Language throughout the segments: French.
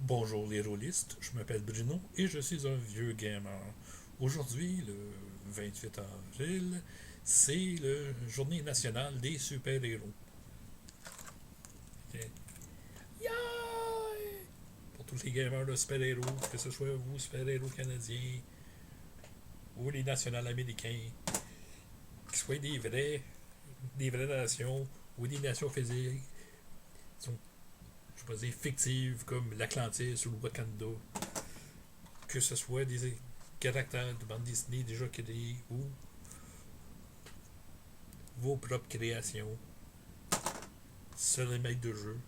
Bonjour les rôlistes, je m'appelle Bruno et je suis un vieux gamer. Aujourd'hui, le 28 avril, c'est la journée nationale des super-héros. Ok. Yeah! Pour tous les gamers de super-héros, que ce soit vous, super-héros canadiens, ou les nationales américains, qu'ils soient des vraies nations, ou des nations physiques, sont, je vais dire, fictives, comme l'Atlantis ou le Wakanda, que ce soit des caractères de bande dessinée déjà créés ou vos propres créations, seuls les maîtres de jeu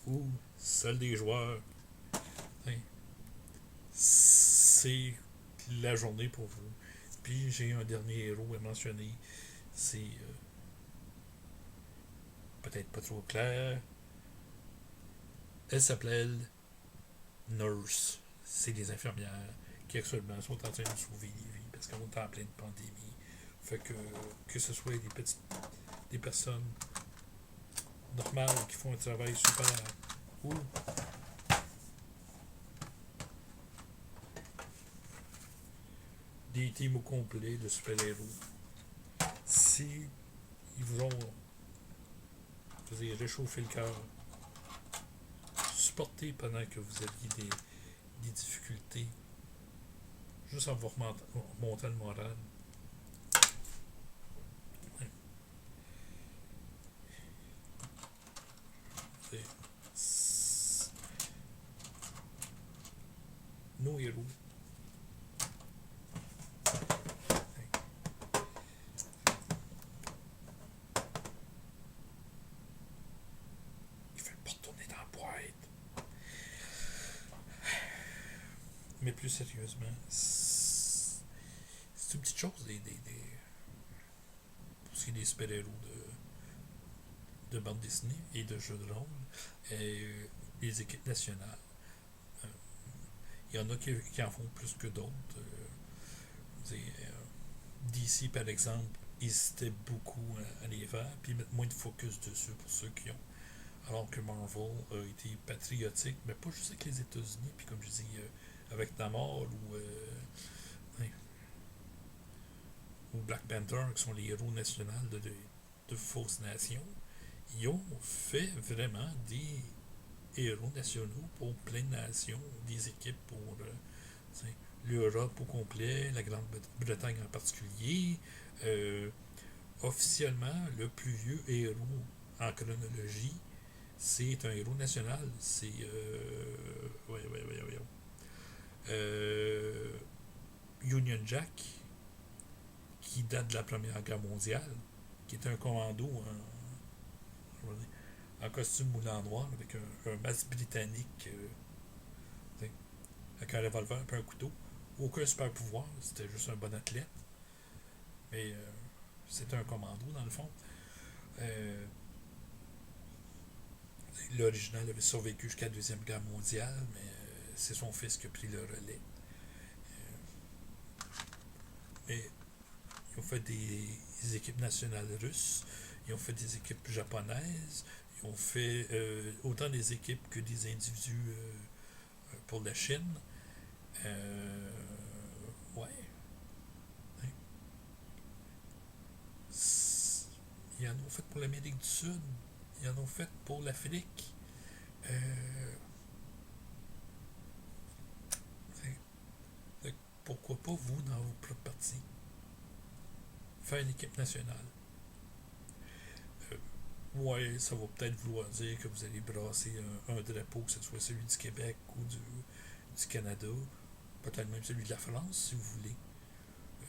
ou seuls des joueurs, hein, c'est la journée pour vous. Puis j'ai un dernier héros à mentionner. C'est peut-être pas trop clair. Elle s'appelle Nurse. C'est des infirmières qui actuellement sont en train de sauver des vies parce qu'on est en pleine pandémie. Fait que ce soit des personnes normales qui font un travail super ou des teams au complet de super-héros. Si ils vous ont réchauffé le cœur, supporté pendant que vous aviez des difficultés, juste en vous remontant le moral. Ouais, c'est nos héros. Ouais. Il fait pas retourner dans la boîte. Mais plus sérieusement, c'est une petite chose pour ce qui est des super-héros de bande dessinée et de jeux de rôle. Et les équipes nationales. Euh, Il y en a qui en font plus que d'autres. DC, par exemple, hésitait beaucoup à les faire, puis mettre moins de focus dessus pour ceux qui ont. Alors que Marvel a été patriotique, mais pas juste avec les États-Unis, puis comme je dis, avec Namor ouais, ou Black Panther, qui sont les héros nationaux de fausses nations, ils ont fait vraiment des héros nationaux pour plein de nations, des équipes pour l'Europe au complet, la Grande-Bretagne en particulier. Euh, Officiellement, le plus vieux héros en chronologie, c'est un héros national. C'est. Ouais. Euh, Union Jack, qui date de la Première Guerre mondiale, qui est un commando en costume moulant noir avec un masque britannique, avec un revolver et un couteau. Aucun super pouvoir, c'était juste un bon athlète. Mais c'était un commando dans le fond. Euh, L'original avait survécu jusqu'à la Deuxième Guerre mondiale, mais c'est son fils qui a pris le relais. Mais ils ont fait des équipes nationales russes, ils ont fait des équipes japonaises, ils ont fait autant des équipes que des individus pour la Chine. Euh, ouais. Hein. Ils en ont fait pour l'Amérique du Sud, ils en ont fait pour l'Afrique. Euh, Pourquoi pas vous dans vos propres partis faire une équipe nationale? Euh, ouais, ça va peut-être vouloir dire que vous allez brasser un drapeau, que ce soit celui du Québec ou du Canada, peut-être même celui de la France, si vous voulez.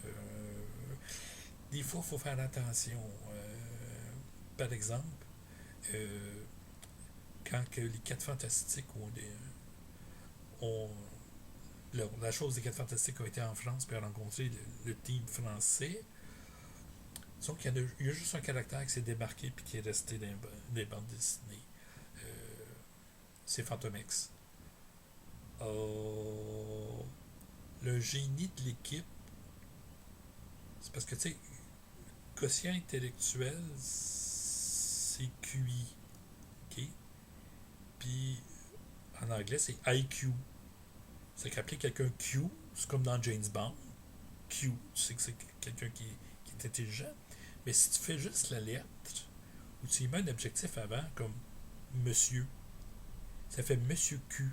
Euh, des fois, il faut faire attention. Par exemple, euh, quand que les 4 fantastiques ont la chose des 4 fantastiques a été en France puis a rencontré le team français, donc il y a juste un caractère qui s'est démarqué puis qui est resté dans les bandes dessinées. Euh, c'est Phantom X. Euh, le génie de l'équipe, c'est parce que, tu sais, quotient intellectuel, c'est QI. OK? Puis en anglais, c'est IQ. C'est qu'appeler quelqu'un Q, c'est comme dans James Bond. Q, tu sais que c'est quelqu'un qui est intelligent. Mais si tu fais juste la lettre, ou tu y mets un objectif avant, comme Monsieur, ça fait Monsieur Q,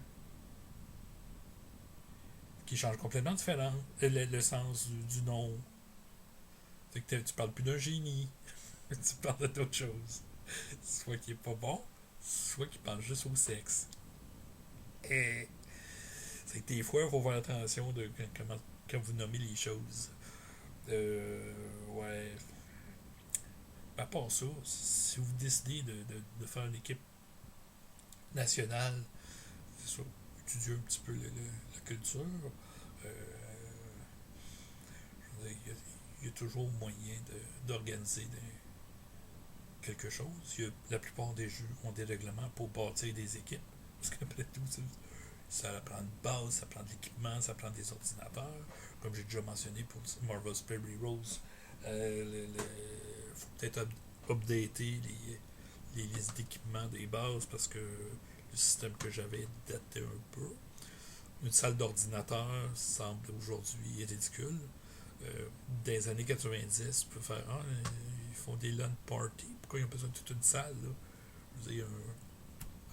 qui change complètement différent le sens du nom. Fait que tu parles plus d'un génie, tu parles d'autre chose. Soit qui est pas bon, soit qui pense juste au sexe. Et c'est que des fois, il faut faire attention de comment quand vous nommez les choses. Ouais. À part ça, si vous décidez de faire une équipe nationale, c'est ça, étudier un petit peu la culture, je veux dire, il y a toujours moyen d'organiser quelque chose. La plupart des jeux ont des règlements pour bâtir des équipes. Parce qu'après tout, ça prend une base, ça prend de l'équipement, ça prend des ordinateurs. Comme j'ai déjà mentionné pour Marvel's Perry Rose, il faut peut-être updater les listes d'équipements des bases parce que le système que j'avais datait un peu. Une salle d'ordinateur semble aujourd'hui ridicule. Dans les années 90, tu peux faire ils font des LAN parties. Pourquoi ils ont besoin de toute une salle là? Je veux dire,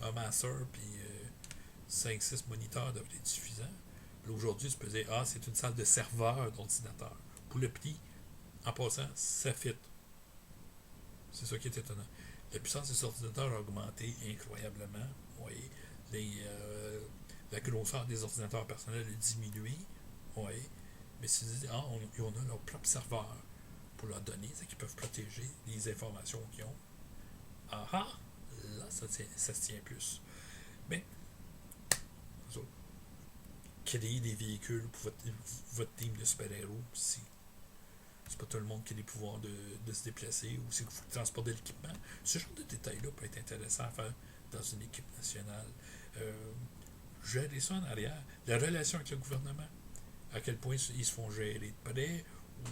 un master puis 5-6 moniteurs devrait être suffisant. Là, aujourd'hui, tu peux dire c'est une salle de serveur d'ordinateur. Pour le prix, en passant, ça fit. C'est ça qui est étonnant. La puissance des ordinateurs a augmenté incroyablement. Oui. La grosseur des ordinateurs personnels a diminué. Oui. Mais si tu dis, ils ont leur propre serveur pour leur donner, c'est qu'ils peuvent protéger les informations qu'ils ont. Là, ça se tient plus. Mais, ça, créer des véhicules pour votre team de super-héros, c'est pas tout le monde qui a les pouvoirs de se déplacer ou c'est qu'il faut transporter de l'équipement. Ce genre de détails-là peut être intéressant à faire dans une équipe nationale. Gérer ça en arrière. La relation avec le gouvernement. À quel point ils se font gérer de près ou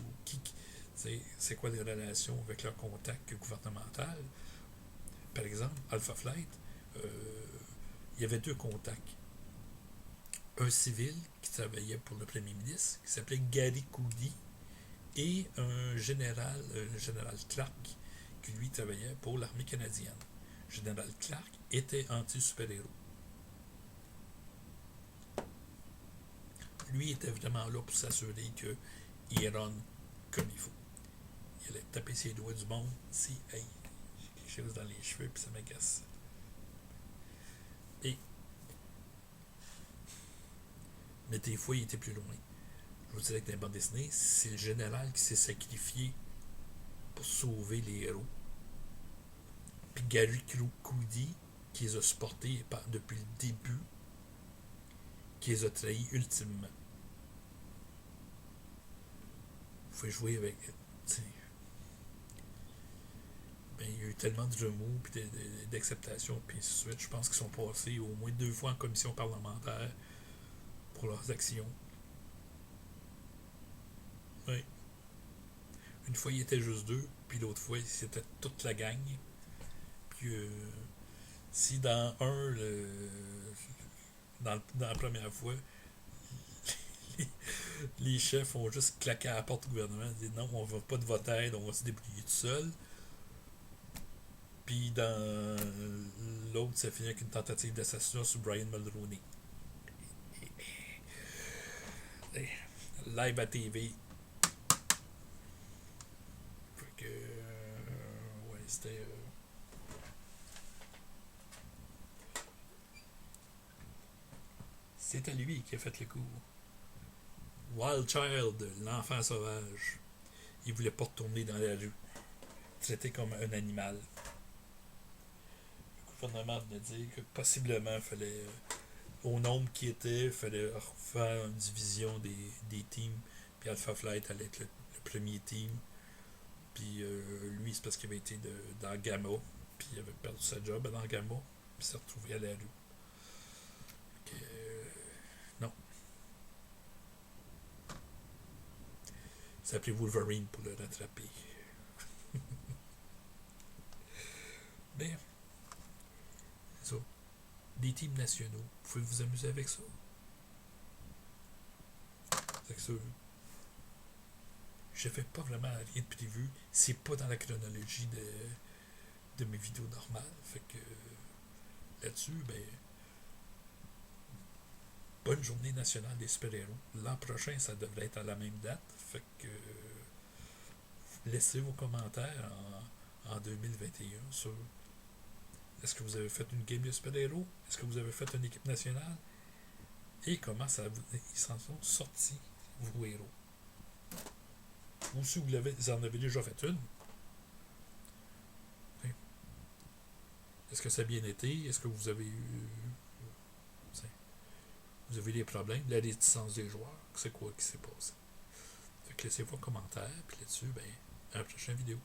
c'est quoi les relations avec leur contact gouvernemental. Par exemple, Alpha Flight, il y avait 2 contacts. Un civil qui travaillait pour le premier ministre, qui s'appelait Gary Coody, et un général, le général Clark, qui lui travaillait pour l'armée canadienne. Le général Clark était anti-super-héros. Lui était vraiment là pour s'assurer qu'il run comme il faut. Il allait taper ses doigts du monde si, hey, j'ai quelque chose dans les cheveux puis ça m'agace. Mais des fois, il était plus loin. Je vous dirais que dans les bandes dessinées, c'est le général qui s'est sacrifié pour sauver les héros. Puis Gary Coody, qui les a supportés depuis le début, qui les a trahis ultimement. Vous pouvez jouer avec. Ben, il y a eu tellement de remous et d'acceptation, puis ainsi de suite. Je pense qu'ils sont passés au moins 2 fois en commission parlementaire pour leurs actions. Oui. Une fois, il était juste 2, puis l'autre fois, c'était toute la gang. Puis, si dans dans la première fois, les chefs ont juste claqué à la porte du gouvernement et dit non, on va pas de votre aide, on va se débrouiller tout seul. Puis dans l'autre, ça finit avec une tentative d'assassinat sur Brian Mulroney. Live à TV. Fait que, ouais, c'était. C'était lui qui a fait le coup. Wild Child, l'enfant sauvage. Il voulait pas retourner dans la rue. Traité comme un animal. Le gouvernement venait dire que possiblement il fallait, au nombre qui était, il fallait refaire une division des teams. Puis Alpha Flight allait être le premier team. Puis lui, c'est parce qu'il avait été dans Gamma. Puis il avait perdu sa job dans Gamma. Puis s'est retrouvé à la rue. Non. Il s'appelait Wolverine pour le rattraper. Mais, ça. des teams nationaux. Vous pouvez vous amuser avec ça. C'est que ça, je fais pas vraiment rien de prévu. C'est pas dans la chronologie de mes vidéos normales. Fait que là-dessus, ben, bonne journée nationale des super-héros. L'an prochain, ça devrait être à la même date. Fait que laissez vos commentaires en 2021 sur est-ce que vous avez fait une game de super-héros? Est-ce que vous avez fait une équipe nationale? Et comment ils s'en sont sortis, vos héros? Ou si vous en avez déjà fait une, est-ce que ça a bien été? Est-ce que vous avez eu des problèmes? La réticence des joueurs? C'est quoi qui s'est passé? Fait que laissez vos commentaires, puis là-dessus, ben, à la prochaine vidéo.